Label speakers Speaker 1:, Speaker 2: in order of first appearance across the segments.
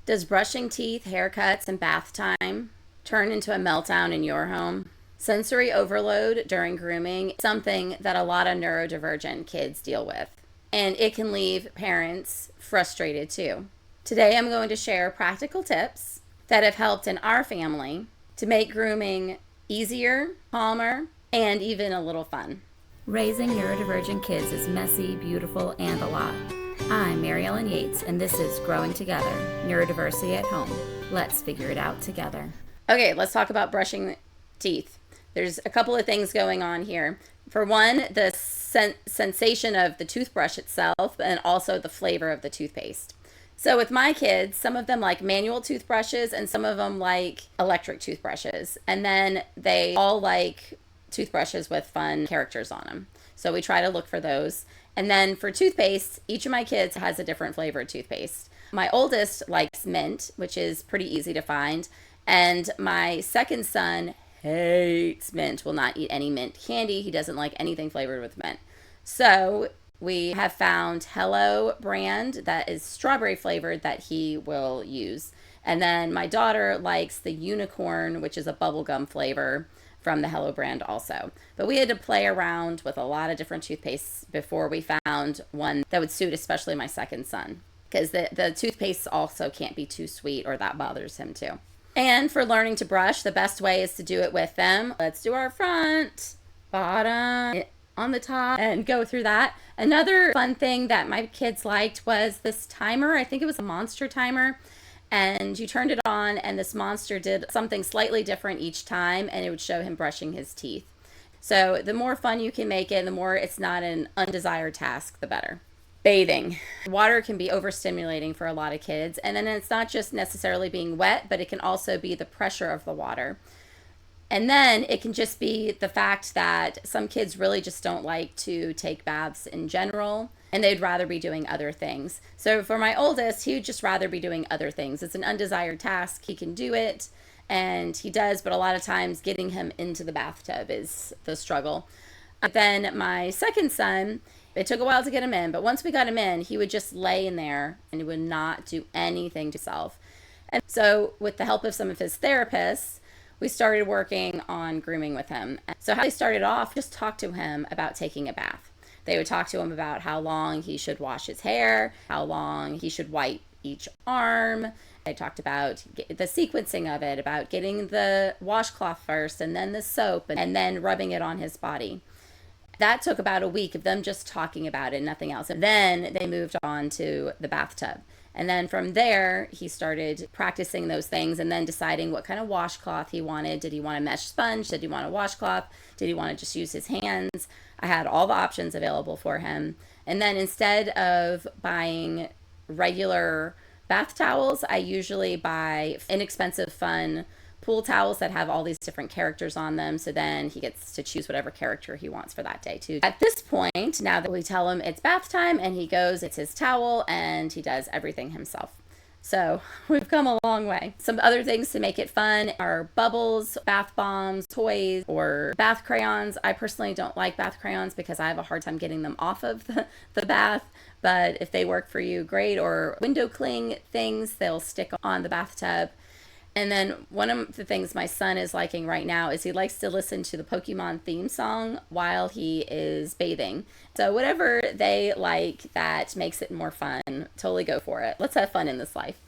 Speaker 1: Does brushing teeth, haircuts, and bath time turn into a meltdown in your home? Sensory overload during grooming is something that a lot of neurodivergent kids deal with, and it can leave parents frustrated too. Today I'm going to share practical tips that have helped in our family to make grooming easier, calmer, and even a little fun. Raising neurodivergent kids is messy, beautiful, and a lot. I'm Mary Ellen Yates, and this is Growing Together, Neurodiversity at Home. Let's figure it out together. Okay, let's talk about brushing teeth. There's a couple of things going on here. For one, the sensation of the toothbrush itself, and also the flavor of the toothpaste. So with my kids, some of them like manual toothbrushes and some of them like electric toothbrushes. And then they all like toothbrushes with fun characters on them. So we try to look for those. And then for toothpaste, each of my kids has a different flavored toothpaste. My oldest likes mint, which is pretty easy to find. And my second son hates mint, will not eat any mint candy. He doesn't like anything flavored with mint. So we have found Hello brand that is strawberry flavored that he will use. And then my daughter likes the unicorn, which is a bubblegum flavor from the Hello brand also. But we had to play around with a lot of different toothpastes before we found one that would suit especially my second son, because the toothpaste also can't be too sweet or that bothers him too. And for learning to brush, the best way is to do it with them. Let's do our front, bottom, on the top, and go through that. Another fun thing that my kids liked was this timer. I think it was a monster timer. And you turned it on, and this monster did something slightly different each time, and it would show him brushing his teeth. So the more fun you can make it, and the more it's not an undesired task, the better. Bathing. Water can be overstimulating for a lot of kids, and then it's not just necessarily being wet, but it can also be the pressure of the water. And then it can just be the fact that some kids really just don't like to take baths in general, and they'd rather be doing other things. So for my oldest, he would just rather be doing other things. It's an undesired task. He can do it, and he does, but a lot of times getting him into the bathtub is the struggle. But then my second son, it took a while to get him in, but once we got him in, he would just lay in there and he would not do anything to himself. And so with the help of some of his therapists, we started working on grooming with him. So how they started off, just talk to him about taking a bath. They would talk to him about how long he should wash his hair, how long he should wipe each arm. They talked about the sequencing of it, about getting the washcloth first and then the soap and then rubbing it on his body. That took about a week of them just talking about it, nothing else. And then they moved on to the bathtub. And then from there, he started practicing those things and then deciding what kind of washcloth he wanted. Did he want a mesh sponge? Did he want a washcloth? Did he want to just use his hands? I had all the options available for him. And then instead of buying regular bath towels, I usually buy inexpensive, fun pool towels that have all these different characters on them. So then he gets to choose whatever character he wants for that day too. At this point, now that we tell him it's bath time and he goes, it's his towel and he does everything himself. So we've come a long way. Some other things to make it fun are bubbles, bath bombs, toys, or bath crayons. I personally don't like bath crayons because I have a hard time getting them off of the bath. But if they work for you, great. Or window cling things, they'll stick on the bathtub. And then one of the things my son is liking right now is he likes to listen to the Pokemon theme song while he is bathing. So whatever they like that makes it more fun, totally go for it. Let's have fun in this life.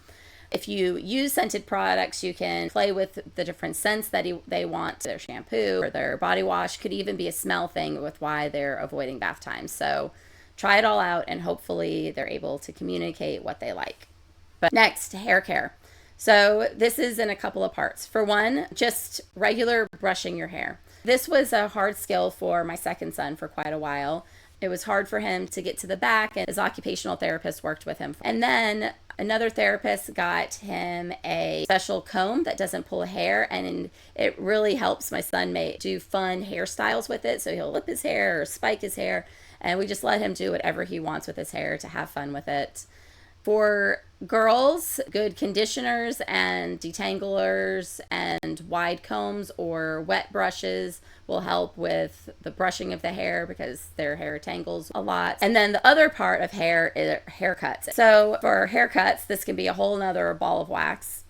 Speaker 1: If you use scented products, you can play with the different scents that they want. Their shampoo or their body wash could even be a smell thing with why they're avoiding bath time. So try it all out and hopefully they're able to communicate what they like. But next, hair care. So this is in a couple of parts. For one, just regular brushing your hair. This was a hard skill for my second son for quite a while. It was hard for him to get to the back, and his occupational therapist worked with him. And then another therapist got him a special comb that doesn't pull hair, and it really helps my son do fun hairstyles with it. So he'll lip his hair or spike his hair, and we just let him do whatever he wants with his hair to have fun with it. For girls, good conditioners and detanglers and wide combs or wet brushes will help with the brushing of the hair because their hair tangles a lot. And then the other part of hair is haircuts. So for haircuts, this can be a whole nother ball of wax.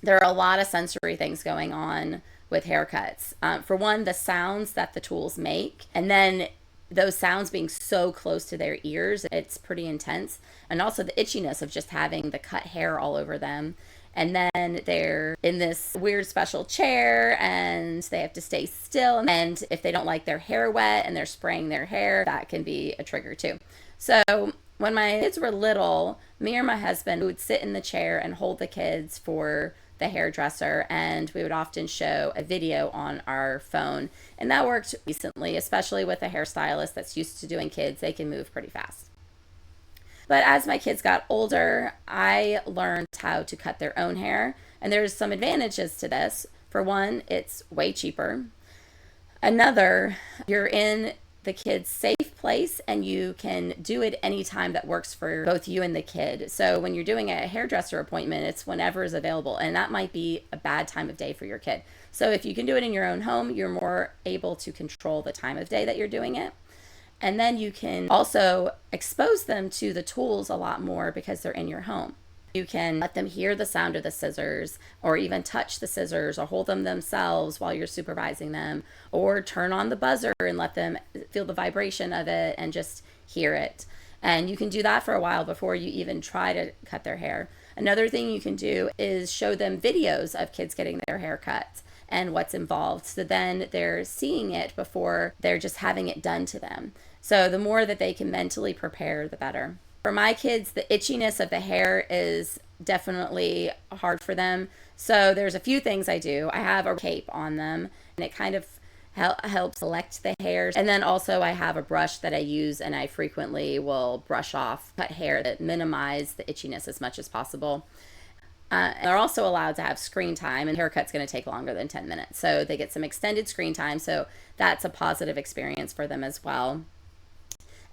Speaker 1: There are a lot of sensory things going on with haircuts. For one, the sounds that the tools make, and then those sounds being so close to their ears, it's pretty intense. And also the itchiness of just having the cut hair all over them. And then they're in this weird special chair and they have to stay still. And if they don't like their hair wet and they're spraying their hair, that can be a trigger too. So when my kids were little, me or my husband would sit in the chair and hold the kids for the hairdresser, and we would often show a video on our phone. And that worked recently, especially with a hairstylist that's used to doing kids. They can move pretty fast. But as my kids got older, I learned how to cut their own hair. And there's some advantages to this. For one, it's way cheaper. Another, you're in the kid's safe place and you can do it anytime that works for both you and the kid. So when you're doing a hairdresser appointment, it's whenever is available, and that might be a bad time of day for your kid. So if you can do it in your own home, you're more able to control the time of day that you're doing it. And then you can also expose them to the tools a lot more because they're in your home. You can let them hear the sound of the scissors, or even touch the scissors, or hold them themselves while you're supervising them, or turn on the buzzer and let them feel the vibration of it and just hear it. And you can do that for a while before you even try to cut their hair. Another thing you can do is show them videos of kids getting their hair cut and what's involved. So then they're seeing it before they're just having it done to them. So the more that they can mentally prepare, the better. For my kids, the itchiness of the hair is definitely hard for them. So there's a few things I do. I have a cape on them, and it kind of helps select the hairs. And then also I have a brush that I use, and I frequently will brush off cut hair that minimize the itchiness as much as possible. They're also allowed to have screen time, and haircut's going to take longer than 10 minutes. So they get some extended screen time. So that's a positive experience for them as well.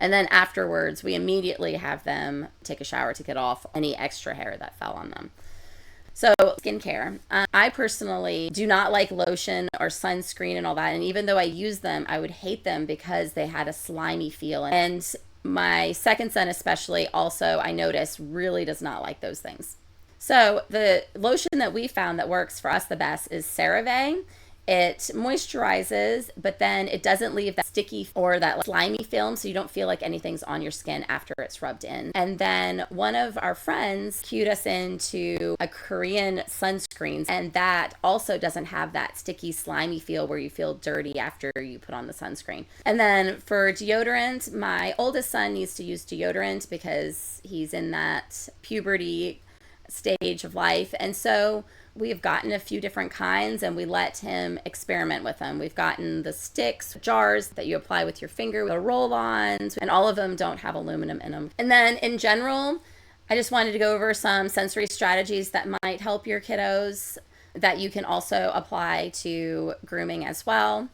Speaker 1: And then afterwards, we immediately have them take a shower to get off any extra hair that fell on them. So skincare. I personally do not like lotion or sunscreen and all that. And even though I use them, I would hate them because they had a slimy feel. And my second son especially also, I noticed, really does not like those things. So the lotion that we found that works for us the best is CeraVe. It moisturizes, but then it doesn't leave that sticky or that slimy film, so you don't feel like anything's on your skin after it's rubbed in. And then one of our friends cued us into a Korean sunscreen, and that also doesn't have that sticky, slimy feel where you feel dirty after you put on the sunscreen. And then for deodorant, my oldest son needs to use deodorant because he's in that puberty stage of life. And so we've gotten a few different kinds, and we let him experiment with them. We've gotten the sticks, jars that you apply with your finger, the roll-ons, and all of them don't have aluminum in them. And then in general, I just wanted to go over some sensory strategies that might help your kiddos that you can also apply to grooming as well.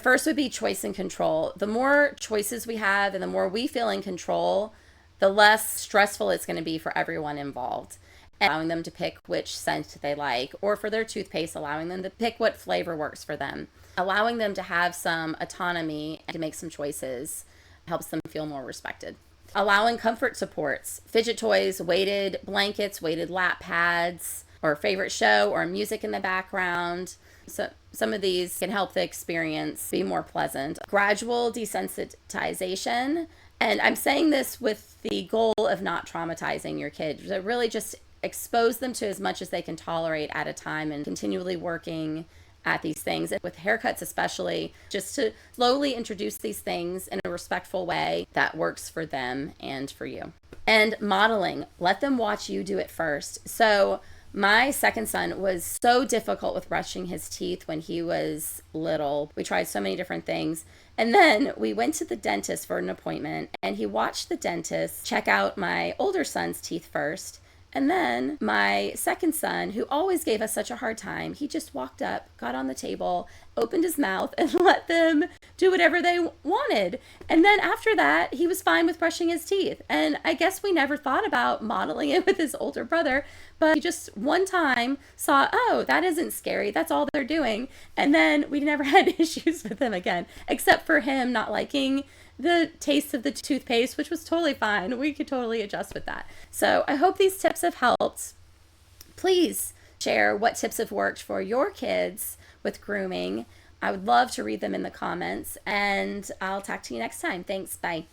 Speaker 1: First would be choice and control. The more choices we have and the more we feel in control, the less stressful it's going to be for everyone involved. Allowing them to pick which scent they like, or for their toothpaste, allowing them to pick what flavor works for them. Allowing them to have some autonomy and to make some choices helps them feel more respected. Allowing comfort supports, fidget toys, weighted blankets, weighted lap pads, or a favorite show or music in the background. So some of these can help the experience be more pleasant. Gradual desensitization. And I'm saying this with the goal of not traumatizing your kid. So really just expose them to as much as they can tolerate at a time, and continually working at these things. And with haircuts especially, just to slowly introduce these things in a respectful way that works for them and for you. And modeling, let them watch you do it first. So my second son was so difficult with brushing his teeth when he was little. We tried so many different things. And then we went to the dentist for an appointment, and he watched the dentist check out my older son's teeth first. And then my second son, who always gave us such a hard time, he just walked up, got on the table, opened his mouth, and let them do whatever they wanted. And then after that, he was fine with brushing his teeth. And I guess we never thought about modeling it with his older brother, but he just one time saw, oh, that isn't scary. That's all they're doing. And then we never had issues with him again, except for him not liking the taste of the toothpaste, which was totally fine. We could totally adjust with that. So I hope these tips have helped. Please share what tips have worked for your kids with grooming. I would love to read them in the comments, and I'll talk to you next time. Thanks. Bye.